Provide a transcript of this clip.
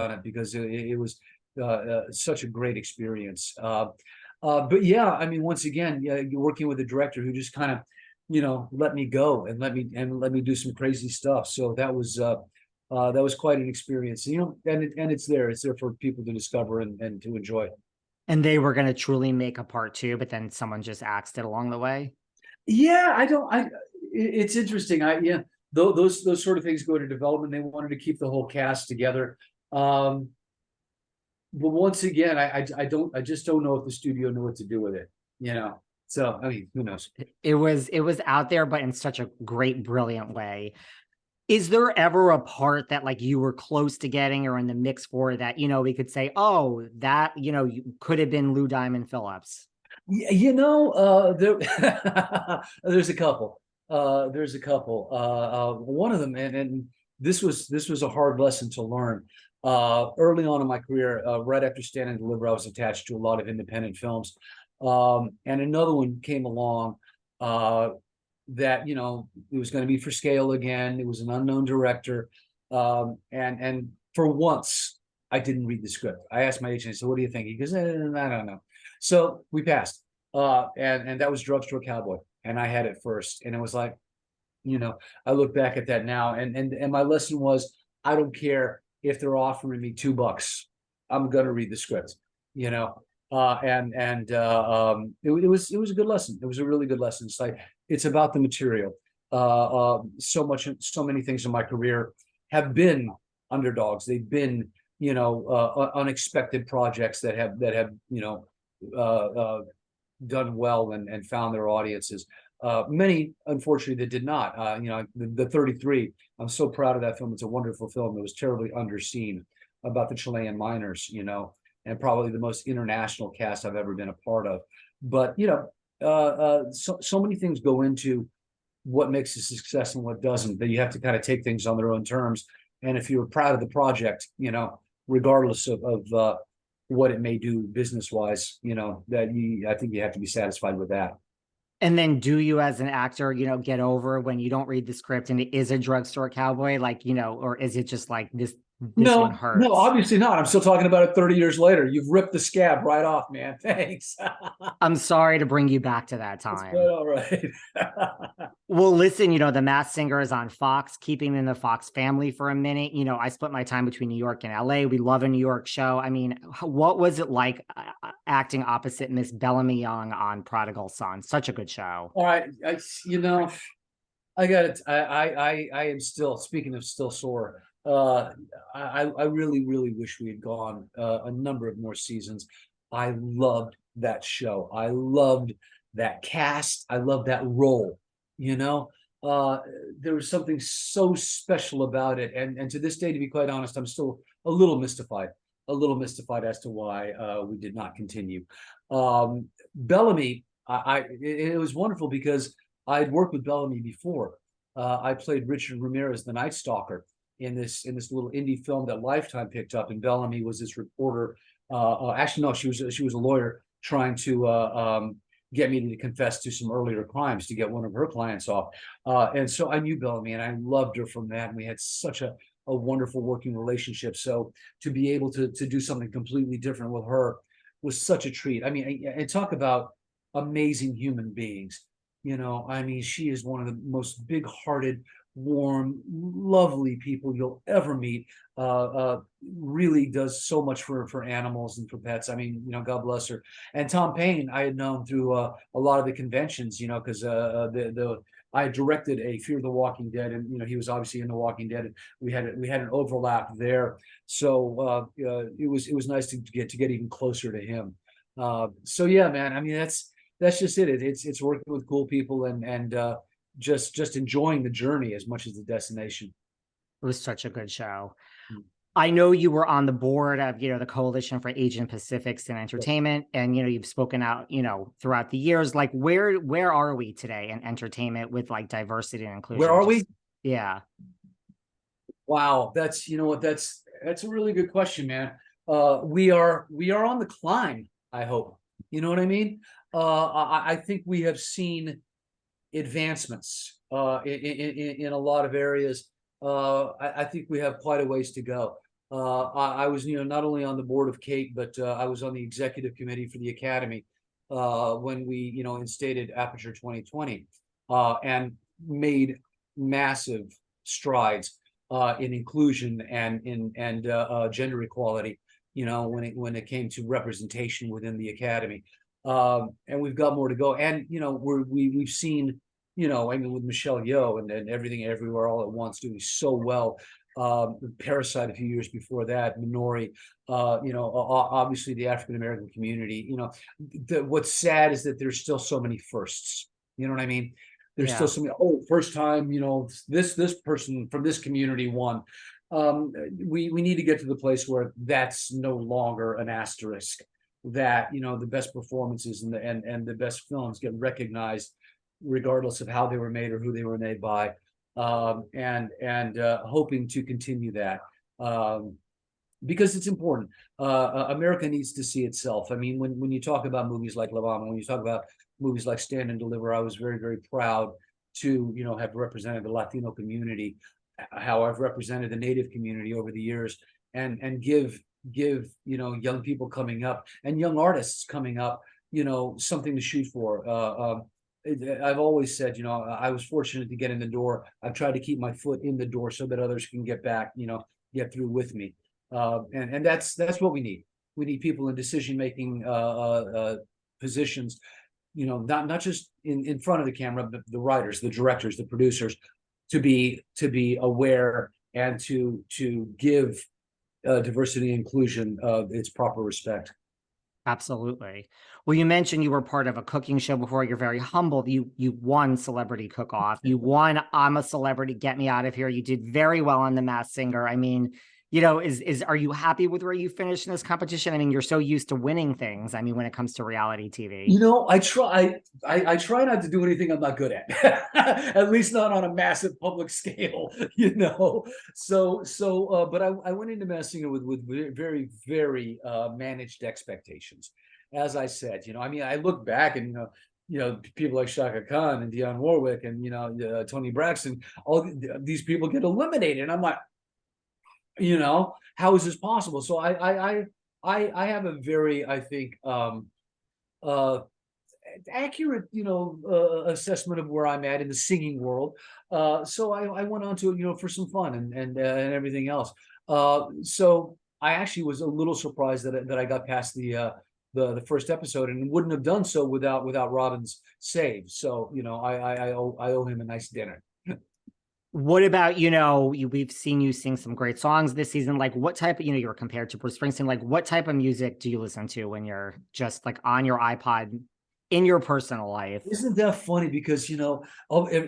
on it because it was such a great experience. But yeah, I mean, once again, yeah, you're working with a director who just kind of, let me go and let me do some crazy stuff. So that was quite an experience. And it's there for people to discover and to enjoy. And they were going to truly make a part two, but then someone just axed it along the way. Yeah, I don't. It's interesting. Yeah, those sort of things go to development. They wanted to keep the whole cast together. Um, but once again, I just don't know if the studio knew what to do with it. So I mean, who knows? It was out there, but in such a great, brilliant way. Is there ever a part that like you were close to getting or in the mix for that, we could say, oh, that, you could have been Lou Diamond Phillips? There's a couple. There's a couple. One of them, and this was a hard lesson to learn. Early on in my career, right after Stand and Deliver, I was attached to a lot of independent films, and another one came along that it was going to be for scale again. It was an unknown director, and for once, I didn't read the script. I asked my agent, I said, "What do you think?" He goes, "I don't know." So we passed, and that was Drugstore Cowboy, and I had it first, and it was like, I look back at that now, and my lesson was, I don't care if they're offering me $2, I'm gonna read the script, it was a good lesson. It was a really good lesson. It's like it's about the material. So many things in my career have been underdogs. They've been unexpected projects that have done well and found their audiences. Many, unfortunately, that did not. The 33. I'm so proud of that film. It's a wonderful film. It was terribly underseen about the Chilean miners, and probably the most international cast I've ever been a part of. But so many things go into what makes a success and what doesn't. That you have to kind of take things on their own terms. And if you're proud of the project, regardless of what it may do business wise, I think you have to be satisfied with that. And then do you as an actor, get over when you don't read the script and it is a drugstore cowboy, like, or is it just like this one No, no, hurts? obviously not. I'm still talking about it 30 years later. You've ripped the scab right off, man. Thanks. I'm sorry to bring you back to that It's quite time. all right. Well, listen, The Masked Singer is on Fox, keeping in the Fox family for a minute. I split my time between New York and LA. We love a New York show. I mean, what was it like acting opposite Miss Bellamy Young on Prodigal Son? Such a good show. All right. I got it. I am still, speaking of still sore. I really, really wish we had gone a number of more seasons. I loved that show. I loved that cast. I loved that role. You know, uh, there was something so special about it, and to this day, to be quite honest, I'm still a little mystified as to why we did not continue. Bellamy, it was wonderful because I'd worked with Bellamy before. I played Richard Ramirez, the Night Stalker, in this little indie film that Lifetime picked up, and Bellamy was this reporter. Actually, no, she was a lawyer trying to get me to confess to some earlier crimes to get one of her clients off. And so I knew Bellamy, and I loved her from that, and we had such a wonderful working relationship. So to be able to do something completely different with her was such a treat. I mean, and talk about amazing human beings. I mean, she is one of the most big-hearted, warm, lovely people you'll ever meet. Really does so much for animals and for pets. I mean, God bless her. And Tom Payne, I had known through a lot of the conventions, because the I directed a Fear the Walking Dead, and he was obviously in The Walking Dead. And we had an overlap there, so it was nice to get even closer to him. So yeah, man. I mean, that's just it. It's working with cool people and just enjoying the journey as much as the destination. It was such a good show. Mm. I know you were on the board of, the Coalition for Asian Pacifics in Entertainment, and you've spoken out, throughout the years. Like, where are we today in entertainment with like diversity and Where inclusion? are we? Yeah. Wow, that's a really good question, man. We are on the climb, I hope. You know what I mean? I think we have seen advancements in a lot of areas. I think we have quite a ways to go. I was, not only on the board of Kate, but I was on the executive committee for the Academy when we, instated Aperture 2020 and made massive strides in inclusion and in gender equality. When it came to representation within the Academy, and we've got more to go. And we've seen, I mean, with Michelle Yeoh and Everything Everywhere All at Once doing so well. Parasite a few years before that, Minori, obviously the African American community. What's sad is that there's still so many firsts. You know what I mean? There's still so many. Oh, first time, this person from this community won. We need to get to the place where that's no longer an asterisk. That the best performances and the best films get recognized, regardless of how they were made or who they were made by. And hoping to continue that because it's important. America needs to see itself. I mean, when you talk about movies like La Bamba, when you talk about movies like Stand and Deliver, I was very, very proud to have represented the Latino community, how I've represented the Native community over the years, and give young people coming up and young artists coming up something to shoot for. I've always said, I was fortunate to get in the door. I've tried to keep my foot in the door so that others can get back, get through with me. And that's what we need. We need people in decision-making positions, not just in front of the camera, but the writers, the directors, the producers, to be aware and to give diversity and inclusion its proper respect. Absolutely. Well, you mentioned you were part of a cooking show before. You're very humble. You won Celebrity Cook Off. You won I'm a Celebrity, Get Me Out of Here. You did very well on The Masked Singer. I mean, are you happy with where you finished in this competition? I mean, you're so used to winning things. I mean, when it comes to reality TV. I try not to do anything I'm not good at, at least not on a massive public scale, So, but I went into Masked Singer with very, very managed expectations. As I said, I mean, I look back and, people like Shaka Khan and Dionne Warwick and, Toni Braxton, all these people get eliminated. And I'm like, how is this possible? So I have a very, I think, accurate, assessment of where I'm at in the singing world. So I went on to it, for some fun and everything else. So I actually was a little surprised that I got past the first episode, and wouldn't have done so without Robin's save. So I owe him a nice dinner. What about, we've seen you sing some great songs this season. Like what type of, you're compared to Bruce Springsteen, like what type of music do you listen to when you're just like on your iPod in your personal life? Isn't that funny? Because,